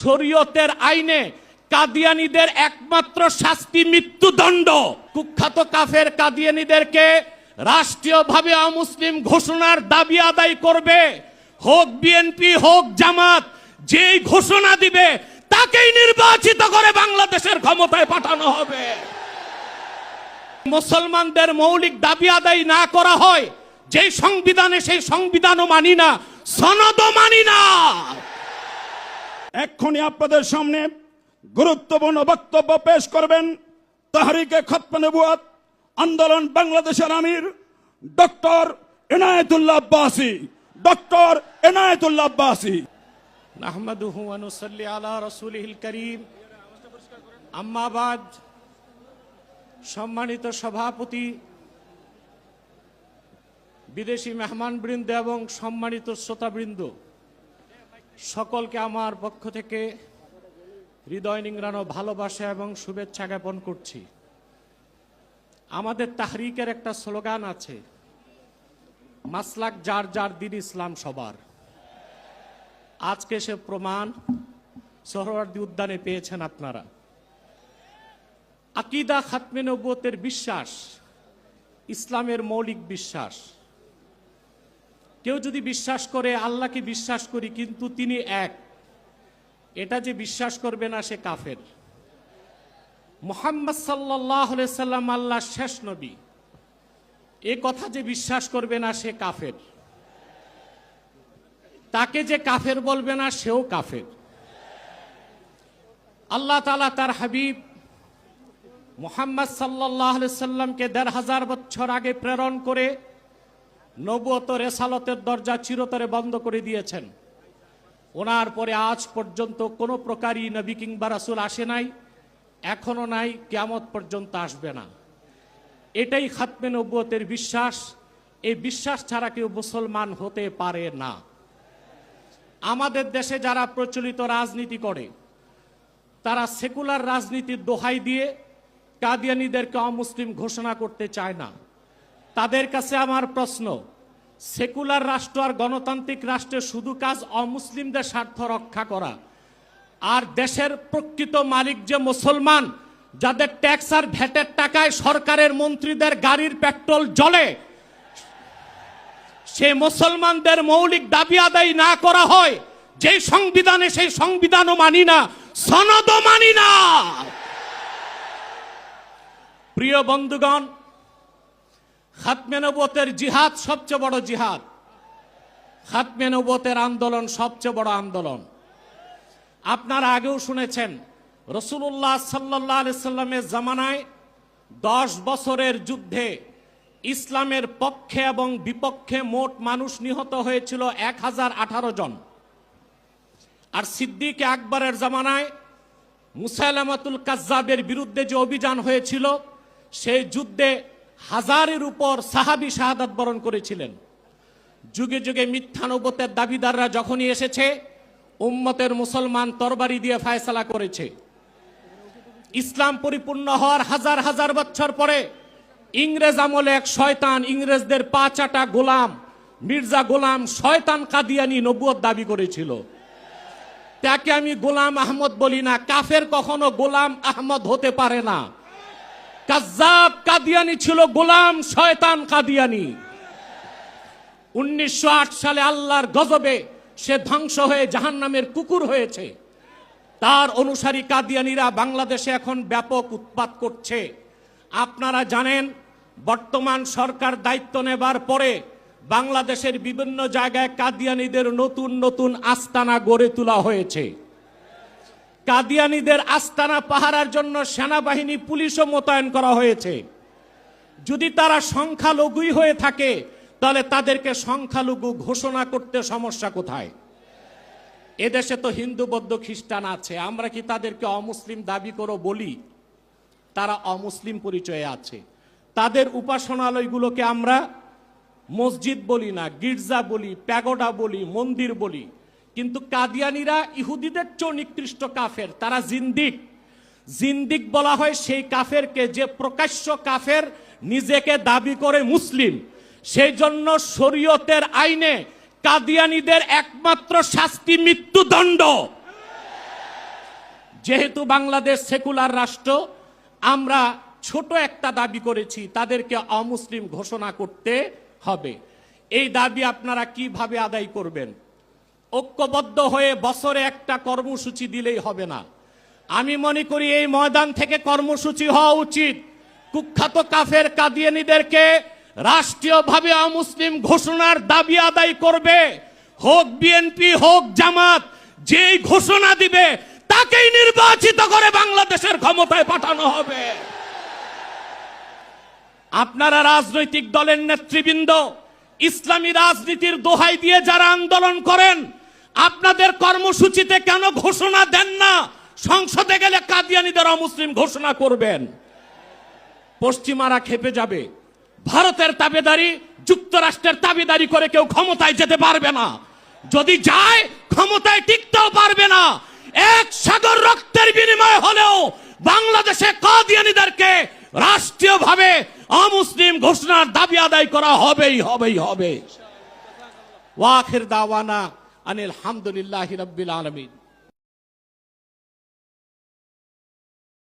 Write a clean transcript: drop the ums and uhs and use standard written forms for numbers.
শরীয়তের আইনে কাদিয়ানীদের একমাত্র শাস্তি মৃত্যুদণ্ড। কুখ্যাত কাফের কাদিয়ানীদেরকে রাষ্ট্রীয়ভাবে অমুসলিম ঘোষণার দাবি আদায় করবে, হোক বিএনপি হোক জামাত, যেই ঘোষণা দিবে তাকেই নির্বাচিত করে বাংলাদেশের ক্ষমতায় পাঠানো হবে। মুসলমানদের মৌলিক দাবি আদায় না করা হয় যেই সংবিধানে, সেই সংবিধানও মানি না, সনদও মানি না। এক্ষুনি আপনাদের সামনে গুরুত্বপূর্ণ বক্তব্য পেশ করবেন তাহরিকে খতমে নবুয়ত আন্দোলন বাংলাদেশের আমির ডক্টর এনায়েতুল্লাহ আব্বাসী। ডক্টর এনায়েতুল্লাহ আব্বাসী। নাহমাদুহু ওয়া নুসাল্লি আলা রাসূলিহিল কারীম, আম্মা বাদ। সম্মানিত সভাপতি, বিদেশি মেহমানবৃন্দ এবং সম্মানিত শ্রোতাবৃন্দ, সকলকে আমার পক্ষ থেকে হৃদয় নিংড়ানো ভালোবাসা এবং শুভেচ্ছা জ্ঞাপন করছি। আমাদের তাহরিকের একটা স্লোগান আছে, মাসলাক যার যার, দিন ইসলাম সবার। আজকে সে প্রমাণ সোহরাওয়ার্দী উদ্যানে পেয়েছেন আপনারা। আকীদা খাতমে নবুয়তের বিশ্বাস ইসলামের মৌলিক বিশ্বাস। কেউ যদি বিশ্বাস করে আল্লাহকে বিশ্বাস করি কিন্তু তিনি এক, এটা যে বিশ্বাস করবে না সে কাফের। মুহাম্মদ সাল্লাল্লাহু আলাইহি সাল্লাম আল্লাহর শেষ নবী, এ কথা যে বিশ্বাস করবে না সে কাফের। তাকে যে কাফের বলবে না সেও কাফের। আল্লাহ তাআলা তার হাবিব মুহাম্মদ সাল্লাল্লাহু আলাইহি সাল্লামকে ১৫০০ বছর আগে প্রেরণ করে নবুয়ত রেসালতের দরজা চিরতরে বন্ধ করে দিয়েছেন। ওনার পরে আজ পর্যন্ত কোনো প্রকারই নবী কিংবা রাসূল আসে নাই, এখনো নাই, কিয়ামত পর্যন্ত আসবে না। এটাই খাতমে নবুয়তের বিশ্বাস। এই বিশ্বাস ছাড়া কেউ মুসলমান হতে পারে না। আমাদের দেশে যারা প্রচলিত রাজনীতি করে তারা সেকুলার রাজনীতির দোহাই দিয়ে কাদিয়ানীদেরকে অমুসলিম ঘোষণা করতে চায় না। তাদের কাছে আমার প্রশ্ন, সেকুলার রাষ্ট্র আর গণতান্ত্রিক রাষ্ট্রের শুধু কাজ অমুসলিমদের স্বার্থ রক্ষা করা, আর দেশের প্রকৃত মালিক যে মুসলমান, যাদের ট্যাক্স আর ভ্যাটের টাকায় সরকারের মন্ত্রীদের গাড়ির পেট্রোল জ্বলে, সে মুসলমানদের মৌলিক দাবি আদায় না করা হয় যেই সংবিধানে, সেই সংবিধানও মানি না, সনদও মানি না। প্রিয় বন্ধুগণ, খাতমে নবুয়তের জিহাদ সবচেয়ে বড় জিহাদ। খাতমে নবুয়তের আন্দোলন সবচেয়ে বড় আন্দোলন। আপনারা আগেও শুনেছেন, রাসূলুল্লাহ সাল্লাল্লাহু আলাইহি সাল্লামের জামানায় 10 বছরের যুদ্ধে ইসলামের পক্ষে এবং বিপক্ষে মোট মানুষ নিহত হয়েছিল 1018 জন। আর সিদ্দিক আকবরের জামানায় মুসাইলামাতুল কাজ্জাবের বিরুদ্ধে যে অভিযান হয়েছিল, সেই যুদ্ধে 1000-এর উপর সাহাবী শাহাদাত বরণ করেছিলেন। যুগে যুগে মিথ্যা নবুয়তের দাবিদাররা যখনই এসেছে, উম্মতের মুসলমান তরবারি দিয়ে ফায়সালা করেছে। ইসলাম পরিপূর্ণ হওয়ার হাজার হাজার বছর পরে ইংরেজ আমলে এক শয়তান, ইংরেজদের পা চাটা গোলাম, মির্জা গোলাম শয়তান কাদিয়ানী নবুয়ত দাবি করেছিল। তাকে আমি গোলাম আহমদ বলি না, কাফের কখনো গোলাম আহমদ হতে পারে না। কাজ্জাব কাদিয়ানী ছিল গোলাম শয়তান কাদিয়ানী। 1908 সালে আল্লাহর গজবে সে ধ্বংস হয়ে জাহান্নামের কুকুর হয়েছে। তার অনুসারী কাদিয়ানীরা বাংলাদেশে এখন ব্যাপক উৎপাত করছে। আপনারা জানেন, বর্তমান সরকার দায়িত্ব নেবার পরে বাংলাদেশের বিভিন্ন জায়গায় কাদিয়ানীদের নতুন নতুন আস্তানা গড়ে তোলা হয়েছে। কাদিয়ানীদের আস্তানা পাহারার জন্য সেনাবাহিনী, পুলিশও মোতায়েন করা হয়েছে। যদি তারা সংখ্যালঘুই হয়ে থাকে তাহলে তাদেরকে সংখ্যালঘু ঘোষণা করতে সমস্যা কোথায়? এদেশে তো হিন্দু, বৌদ্ধ, খ্রিস্টান আছে, আমরা কি তাদেরকে অমুসলিম দাবি করো বলি? তারা অমুসলিম পরিচয়ে আছে। তাদের উপাসনালয়গুলোকে আমরা মসজিদ বলি না, গির্জা বলি, প্যাগোডা বলি, মন্দির বলি। কিন্তু কাদিয়ানীরা ইহুদিদের চেয়ে নিকৃষ্ট কাফের, তারা জিন্দিক। জিন্দিক বলা হয় সেই কাফেরকে যে প্রকাশ্য কাফের, নিজেকে দাবি করে মুসলিম। সেই জন্য শরীয়তের আইনে কাদিয়ানীদের একমাত্র শাস্তি মৃত্যুদণ্ড। যেহেতু বাংলাদেশ সেকুলার রাষ্ট্র, আমরা ছোট একটা দাবি করেছি, তাদেরকে অমুসলিম ঘোষণা করতে হবে। এই দাবি আপনারা কিভাবে আদায় করবেন? ঐক্যবদ্ধ হয়ে বছরে একটা কর্মসূচি দিলেই হবে না। আমি মনে করি এই ময়দান থেকে কর্মসূচি হওয়া উচিত। কুখ্যাত কাফের কাদিয়ানীদেরকে রাষ্ট্রীয়ভাবে অমুসলিম ঘোষণার দাবি আদায় করবে, হোক বিএনপি হোক জামাত, যেই ঘোষণা দিবে তাকেই নির্বাচিত করে বাংলাদেশের ক্ষমতায় পাঠানো হবে। আপনারা রাজনৈতিক দলের নেতৃবৃন্দ ইসলামী রাজনীতির দোহাই দিয়ে যারা আন্দোলন করেন, আপনাদের কর্মসূচিতে কেন ঘোষণা দেন না সংসদে গেলে কাদিয়ানীদের অমুসলিম ঘোষণা করবেন? পশ্চিমারা খেপে যাবে। ভারতের তাবেদারি, যুক্তরাষ্ট্রের তাবেদারি করে কেউ ক্ষমতায় যেতে পারবে না। যদি যায় ক্ষমতায় টিকতেও পারবে না। এক সাগর রক্তের বিনিময়ে হলেও বাংলাদেশে কাদিয়ানীদেরকে রাষ্ট্রীয়ভাবে অমুসলিম ঘোষণার দাবি আদায় করা হবেই হবে। ওয়াখির দাওয়ানা আনিল হামদুলিল্লাহি রাব্বিল আলামিন।